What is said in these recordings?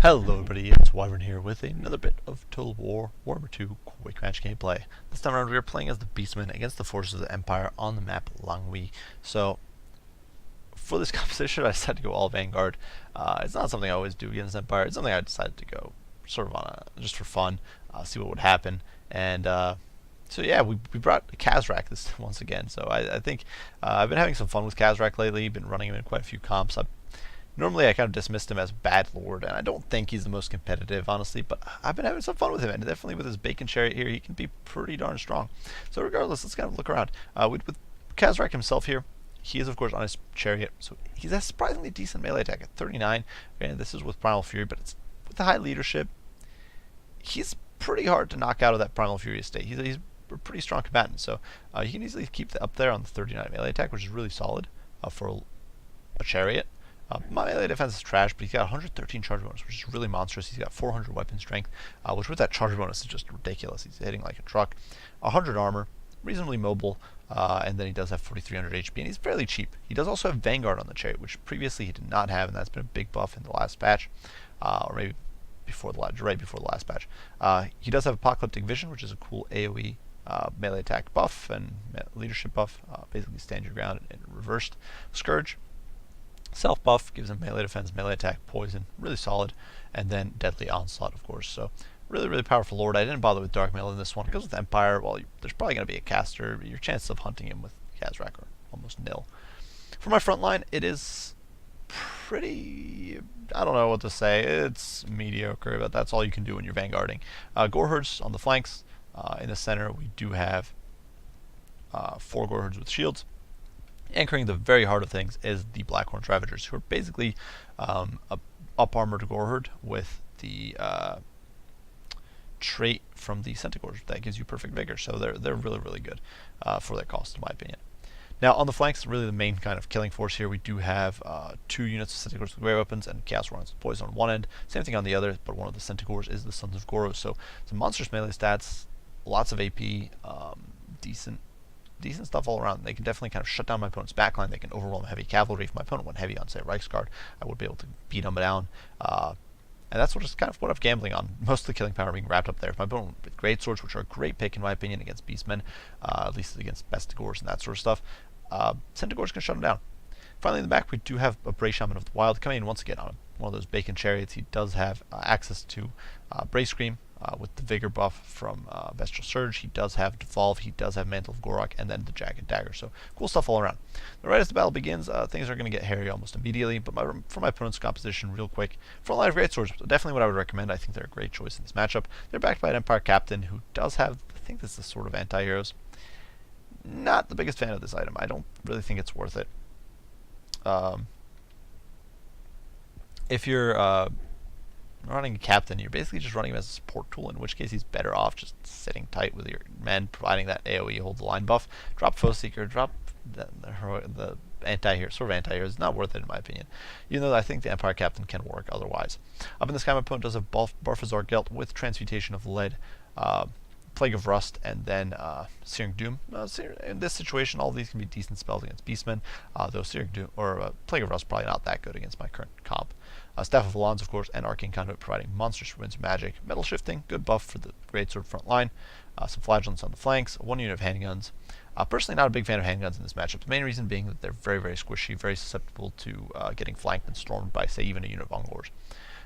Hello everybody, it's Wyvern here with another bit of Total War Warhammer 2 Quick Match gameplay. This time around we are playing as the Beastmen against the forces of the Empire on the map Langui. So, for this composition I decided to go all Vanguard. It's not something I always do against Empire, it's something I decided to go sort of on just for fun, see what would happen. And so yeah, we brought Kazrak this once again. So I think I've been having some fun with Kazrak lately, been running him in quite a few comps. Normally I kind of dismissed him as Bad Lord, and I don't think he's the most competitive, honestly, but I've been having some fun with him, and definitely with his Bacon Chariot here, he can be pretty darn strong. So regardless, let's kind of look around. With Kazrak himself here, he is, of course, on his Chariot, so he's a surprisingly decent melee attack at 39. Granted, this is with Primal Fury, but it's with the high leadership. He's pretty hard to knock out of that Primal Fury state. He's a pretty strong combatant, so you can easily keep up there on the 39 melee attack, which is really solid for a Chariot. My melee defense is trash, but he's got 113 charge bonus, which is really monstrous. He's got 400 weapon strength, which with that charge bonus is just ridiculous. He's hitting like a truck. 100 armor, reasonably mobile, and then he does have 4,300 HP, and he's fairly cheap. He does also have Vanguard on the Chariot, which previously he did not have, and that's been a big buff in the last patch, or maybe right before the last patch. He does have Apocalyptic Vision, which is a cool AoE melee attack buff and leadership buff. Basically stand your ground and reversed. Scourge. Self buff gives him melee defense, melee attack, poison, really solid, and then deadly onslaught, of course. So really powerful lord. I didn't bother with dark melee in this one because with Empire, well, there's probably going to be a caster. Your chances of hunting him with Kazrak are almost nil. For my front line, it is pretty. I don't know what to say. It's mediocre, but that's all you can do when you're vanguarding. Goreherds on the flanks. In the center, we do have 4 Goreherds with shields. Anchoring the very heart of things is the Blackhorn Ravagers, who are basically a up-armored Goreherd with the trait from the Centigors that gives you perfect vigor. So they're really good for their cost, in my opinion. Now on the flanks, really the main kind of killing force here, we do have 2 units of Centigors with great weapons and Chaos Warrants with poison on one end. Same thing on the other, but one of the Centigors is the Sons of Goros. So some monstrous melee stats, lots of AP, decent stuff all around. They can definitely kind of shut down my opponent's backline. They can overwhelm heavy cavalry. If my opponent went heavy on, say, Reichsguard, I would be able to beat them down. And that's kind of what I'm gambling on. Most of the killing power being wrapped up there. If my opponent with great swords, which are a great pick in my opinion against Beastmen, at least against Bestigors and that sort of stuff, Centigors can shut them down. Finally, in the back, we do have a Bray Shaman of the Wild coming in once again on one of those Bacon Chariots. He does have access to Bray Scream, with the Vigor buff from Bestial Surge. He does have Devolve, he does have Mantle of Gorok, and then the Jagged Dagger. So cool stuff all around. Right as the battle begins, things are going to get hairy almost immediately, but for my opponent's composition, real quick, front line of Greatswords, definitely what I would recommend. I think they're a great choice in this matchup. They're backed by an Empire Captain who does have, I think this is sort of anti-heroes. Not the biggest fan of this item. I don't really think it's worth it. If you're running a captain, you're basically just running him as a support tool, in which case he's better off just sitting tight with your men, providing that AoE hold the line buff. Drop Foe Seeker, drop the anti-hero, sort of anti-hero. It's not worth it in my opinion, even though I think the Empire Captain can work otherwise. Up in the sky, my opponent does have Barfazar Gelt with Transmutation of Lead, Plague of Rust, and then Searing Doom. In this situation, all of these can be decent spells against Beastmen, though Searing Doom or Plague of Rust probably not that good against my current comp. Staff of Alons, of course, and Arcane Conduit providing monstrous winds of magic. Metal Shifting, good buff for the Greatsword front line. Some Flagellants on the flanks, 1 unit of handguns. Personally, not a big fan of handguns in this matchup. The main reason being that they're very squishy, very susceptible to getting flanked and stormed by, say, even a unit of Ungors.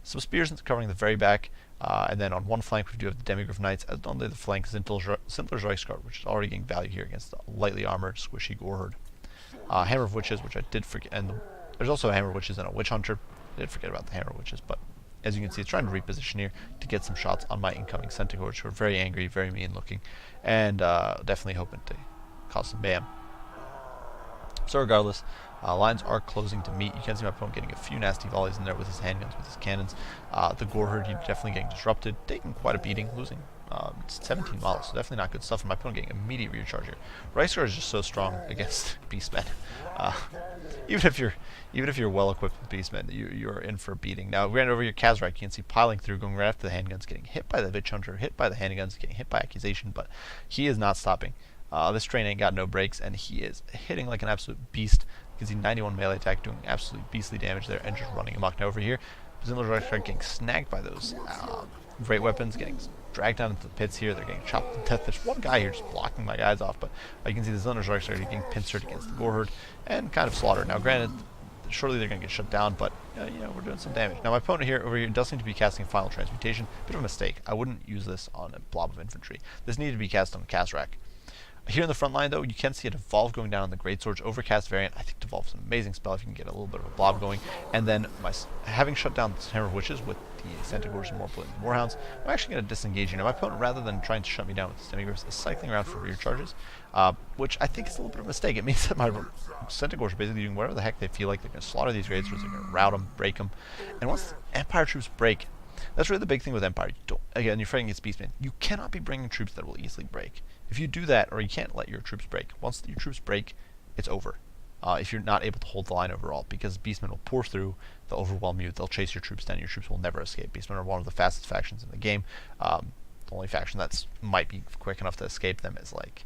Some spears covering the very back, and then on one flank we do have the Demigryph Knights, and on the other flank Simpler's Reichsguard, which is already getting value here against the lightly armored, squishy Goreherd. Hammer of Witches, which I did forget, and there's also a Hammer of Witches and a Witch Hunter. I did forget about the Hammer of Witches, but as you can see, it's trying to reposition here to get some shots on my incoming Centigors, who are very angry, very mean looking, and definitely hoping to cause some bam. So regardless, lines are closing to meet. You can see my opponent getting a few nasty volleys in there with his handguns, with his cannons. The Goreherd, he's definitely getting disrupted, taking quite a beating, losing 17 models, so definitely not good stuff. And my opponent getting immediate recharge here. Reichsguard is just so strong against Beastmen. Even if you're well equipped with Beastmen, you're in for a beating. Now, we ran over your Kazrak. You can see piling through, going right after the handguns, getting hit by the Witch Hunter, hit by the handguns, getting hit by Accusation, but he is not stopping. This train ain't got no brakes, and he is hitting like an absolute beast. You can see 91 melee attack doing absolutely beastly damage there and just running amok. Now over here, Zinlers are getting snagged by those great weapons, getting dragged down into the pits here. They're getting chopped to death. There's one guy here just blocking my guys off, but you can see the Zinlers are getting pincered against the Gore Herd and kind of slaughtered. Now, granted, shortly they're going to get shut down, but you know, we're doing some damage. Now, my opponent here over here does seem to be casting Final Transmutation. Bit of a mistake. I wouldn't use this on a blob of infantry. This needed to be cast on Kazrak. Here in the front line, though, you can see a Devolve going down on the Greatsword's Overcast variant. I think Devolve's an amazing spell if you can get a little bit of a blob going. And then, having shut down the Hammer of Witches with the Centigors and more Warhounds, I'm actually going to disengage you. Now, my opponent, rather than trying to shut me down with the Centigors, is cycling around for rear charges, which I think is a little bit of a mistake. It means that my Centigors are basically doing whatever the heck they feel like. They're going to slaughter these Greatswords, they're going to rout them, break them. And once Empire troops break, that's really the big thing with Empire. Again, you're fighting against Beastmen. You cannot be bringing troops that will easily break. If you do that, or you can't let your troops break, once your troops break, it's over. If you're not able to hold the line overall, because Beastmen will pour through, they'll overwhelm you, they'll chase your troops down, your troops will never escape. Beastmen are one of the fastest factions in the game. The only faction that might be quick enough to escape them is like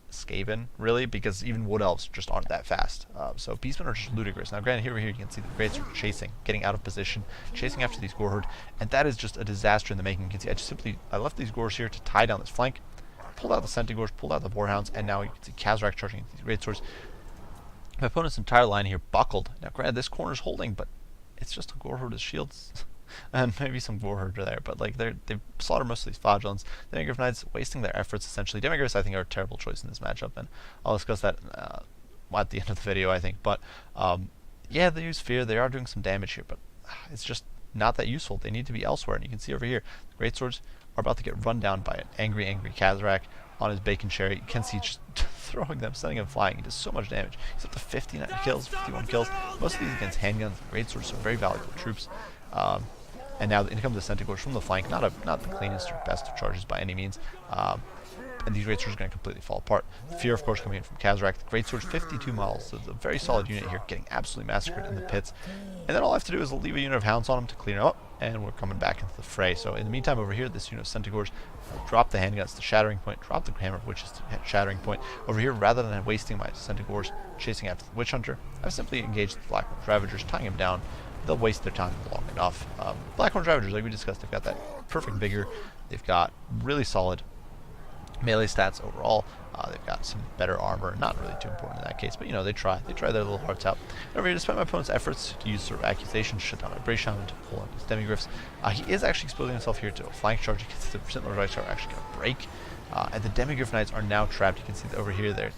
Skaven, really, because even Wood Elves just aren't that fast. So Beastmen are just ludicrous. Now, granted, here you can see the Greats are chasing, getting out of position, chasing after these Gore Herd, and that is just a disaster in the making. You can see I left these Gores here to tie down this flank, pulled out the Centigors, pulled out the Warhounds, and now you can see Kazrak charging these Greatswords. My opponent's entire line here buckled. Now, granted, this corner's holding, but it's just a Gore Herd with shields. And maybe some Gore Herd are there, but like they've slaughtered most of these Flagellants. Demigryph Knights wasting their efforts essentially. Demigryphs, I think, are a terrible choice in this matchup, and I'll discuss that at the end of the video, I think. But yeah, they use Fear. They are doing some damage here, but it's just not that useful. They need to be elsewhere, and you can see over here, the Greatswords are about to get run down by an angry Kazrak on his Bacon Cherry. You can see just throwing them, sending them flying. He does so much damage. He's up to 59 kills, 51 kills. Most of these against handguns. Greatswords are very valuable troops. And now in comes the Centigors from the flank, not the cleanest or best of charges by any means. And these Greatswords are going to completely fall apart. Fear, of course, coming in from Kazrak. The Greatswords, 52 miles, so it's a very solid unit here, getting absolutely massacred in the pits. And then all I have to do is leave a unit of Hounds on them to clean them up, and we're coming back into the fray. So in the meantime, over here, this unit of Centigors drop the handguns to Shattering Point, drop the Hammer of Witches to Shattering Point. Over here, rather than wasting my Centigors chasing after the Witch Hunter, I've simply engaged the Blackhorn Ravagers, tying him down. They'll waste their time long enough. Blackhorn Ravagers, like we discussed, they've got that perfect vigor. They've got really solid melee stats overall. They've got some better armor. Not really too important in that case, but you know, they try their little hearts out. Over here, despite my opponent's efforts to use sort of accusation, shut down my Brace Shaman to pull out his Demigryphs, he is actually exposing himself here to a flank charge. You can see the Sentinel Rights are actually going to break, and the Demigryph Knights are now trapped. You can see that over here they're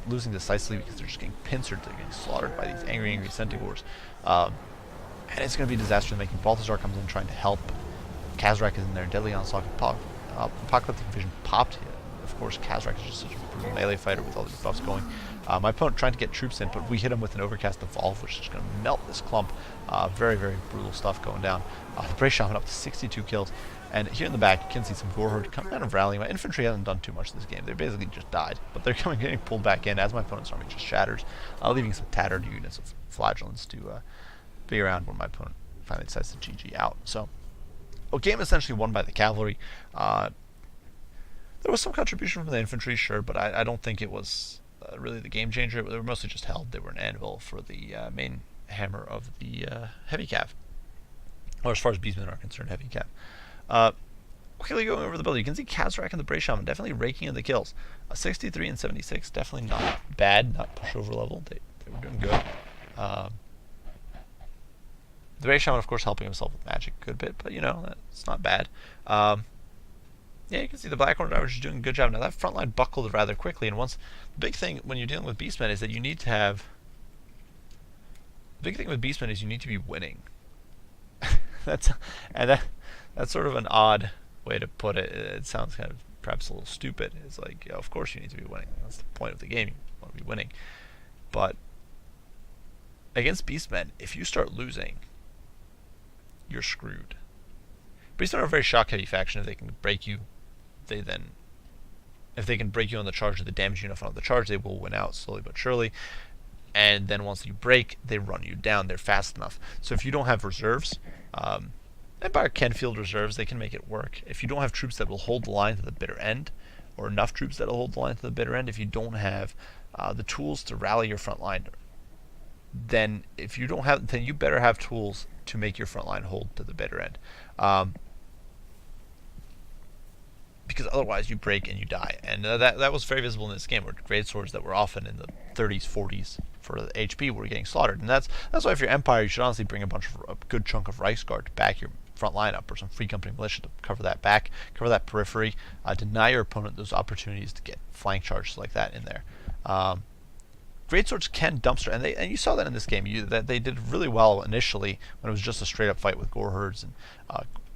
losing decisively because they're just getting pincered. They're getting slaughtered by these angry Centigors. And it's going to be a disaster in the making. Balthazar comes in trying to help. Kazrak is in there. Deadly Onslaught. Apocalyptic Vision popped. Of course, Kazrak is just such a brutal melee fighter with all these buffs going. My opponent trying to get troops in, but we hit him with an Overcast Devolve, which is just going to melt this clump. Very, very brutal stuff going down. The Brace Shaman up to 62 kills. And here in the back, you can see some Gore Herd kind of rallying. My infantry hasn't done too much this game. They basically just died. But they're getting pulled back in as my opponent's army just shatters, leaving some tattered units of Flagellants to be around when my opponent finally decides to GG out. So, a game essentially won by the cavalry. There was some contribution from the infantry, sure, but I don't think it was really the game changer. They were mostly just held. They were an anvil for the main hammer of the heavy cav. Or as far as Beastmen are concerned, heavy cav. Quickly going over the build, you can see Kazrak and the Brace Shaman definitely raking in the kills. 63 and 76, definitely not bad, not pushover level. They were doing good. The Brace Shaman, of course, helping himself with magic a good bit, but you know, that's not bad. Yeah, you can see the Blackhorn Ravagers doing a good job. Now that front line buckled rather quickly, and the big thing when you're dealing with Beastmen is that you need to have. The big thing with Beastmen is you need to be winning. That's sort of an odd way to put it. It sounds kind of perhaps a little stupid. It's like, of course you need to be winning. That's the point of the game. You want to be winning. But against Beastmen, if you start losing, you're screwed. Beastmen are a very shock-heavy faction. If they can break you, if they can break you on the charge or the damage enough on the charge, they will win out slowly but surely. And then once you break, they run you down. They're fast enough. So if you don't have reserves, Empire can field reserves. They can make it work. If you don't have troops that will hold the line to the bitter end, or enough troops that will hold the line to the bitter end, if you don't have the tools to rally your front line then if you don't have, then you better have tools to make your front line hold to the bitter end. Um, because otherwise you break and you die. And that was very visible in this game, where great swords that were often in the 30s, 40s for the HP were getting slaughtered. And that's why if you're Empire, you should honestly bring a good chunk of Reichsguard to back your front line up, or some Free Company militia to cover that back, cover that periphery, deny your opponent those opportunities to get flank charges like that in there. Great swords can dumpster, and you saw that in this game. That they did really well initially when it was just a straight up fight with gore herds and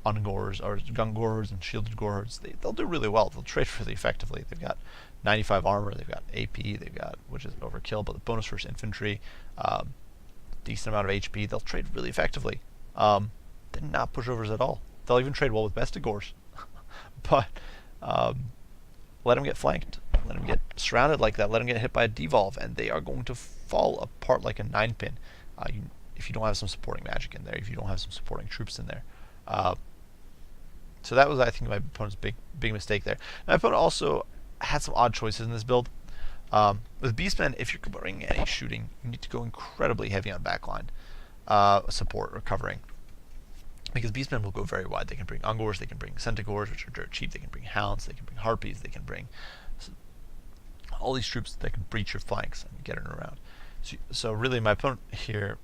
ungores or gun gorers and shielded gore herds. They'll do really well. They'll trade really effectively. They've got 95 armor. They've got AP. They've got, which is overkill, but the bonus versus infantry, decent amount of HP. They'll trade really effectively. They're not pushovers at all. They'll even trade well with Centigors, but let them get flanked. Let them get surrounded like that. Let them get hit by a devolve, and they are going to fall apart like a 9-pin. If you don't have some supporting magic in there, if you don't have some supporting troops in there. So that was, I think, my opponent's big mistake there. My opponent also had some odd choices in this build. With Beastmen, if you're bringing any shooting, you need to go incredibly heavy on backline support or covering, because Beastmen will go very wide. They can bring Ungors, they can bring Centigors, which are dirt cheap, they can bring Hounds, they can bring Harpies, they can bring all these troops that can breach your flanks and get it around. So really, my opponent here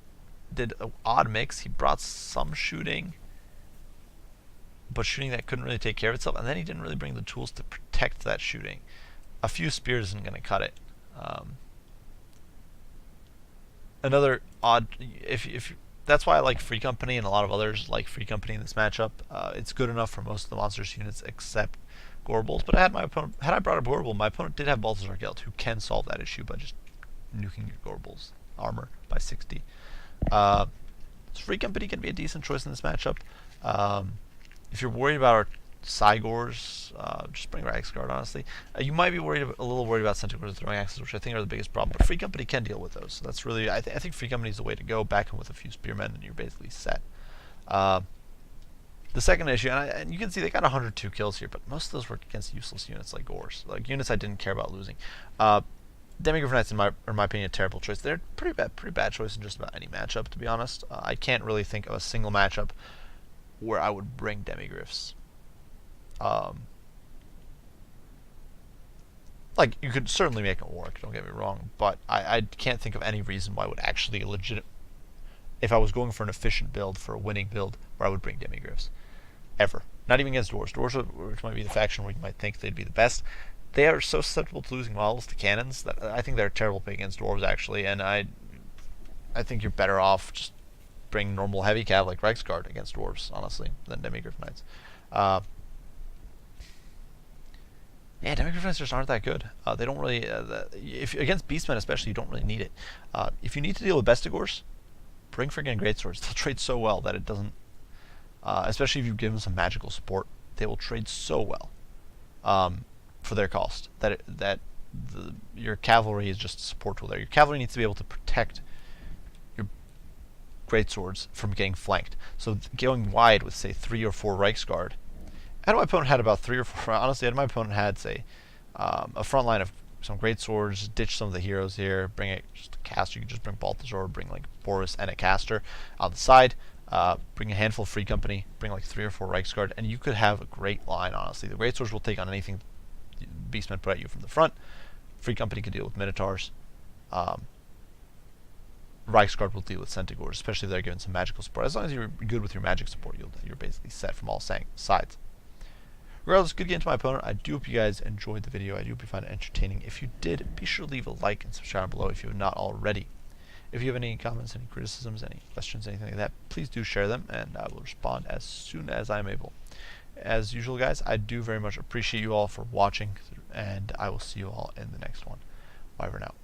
did an odd mix. He brought some shooting, but shooting that couldn't really take care of itself, and then he didn't really bring the tools to protect that shooting. A few spears isn't going to cut it. Another odd, if that's why I like Free Company, and a lot of others like Free Company in this matchup. It's good enough for most of the monsters units except Gorbals. But had I brought a Gorbal, my opponent did have Balthazar Gelt, who can solve that issue by just nuking your Gorbals armor by 60. So Free Company can be a decent choice in this matchup. If you're worried about our Cygors, just bring Reichsguard, honestly. You might be a little worried about Centigors throwing axes, which I think are the biggest problem, but Free Company can deal with those. So that's really, I think Free Company is the way to go. Back in with a few spearmen, and you're basically set. The second issue, and you can see they got 102 kills here, but most of those were against useless units like Gores, like units I didn't care about losing. Demigryph Knights, in my opinion, a terrible choice. They're pretty bad choice in just about any matchup, to be honest. I can't really think of a single matchup where I would bring Demigryphs. Like, you could certainly make them work, don't get me wrong, but I can't think of any reason why I would actually if I was going for an efficient build, for a winning build, where I would bring Demigryphs. Ever. Not even against Dwarves. Dwarves, which might be the faction where you might think they'd be the best, they are so susceptible to losing models to cannons that I think they're a terrible pick against Dwarves, actually, and I think you're better off just bring normal heavy cav like Reichsguard against Dwarves, honestly, than Demigryph Knights. Yeah, Demigryph Knights just aren't that good. They don't really, if against Beastmen especially, you don't really need it. If you need to deal with Bestigors, bring friggin' Greatswords. They'll trade so well that it doesn't, especially if you give them some magical support, they will trade so well for their cost that your cavalry is just a support tool there. Your cavalry needs to be able to protect your Greatswords from getting flanked. So going wide with, say, 3 or 4 Reichsguard. And my opponent had about 3 or 4. Honestly, my opponent had, say, a front line of some great swords, ditch some of the heroes here, bring it just a caster. You can just bring Balthazar, bring like Boris and a caster on the side, bring a handful of Free Company, bring like 3 or 4 Reichsguard, and you could have a great line, honestly. The great swords will take on anything Beastmen put at you from the front. Free Company can deal with Minotaurs. Reichsguard will deal with Centigors, especially if they're given some magical support. As long as you're good with your magic support, you're basically set from all sides. Regardless, good game to my opponent. I do hope you guys enjoyed the video. I do hope you found it entertaining. If you did, be sure to leave a like and subscribe below if you have not already. If you have any comments, any criticisms, any questions, anything like that, please do share them, and I will respond as soon as I'm able. As usual, guys, I do very much appreciate you all for watching, and I will see you all in the next one. Bye for now.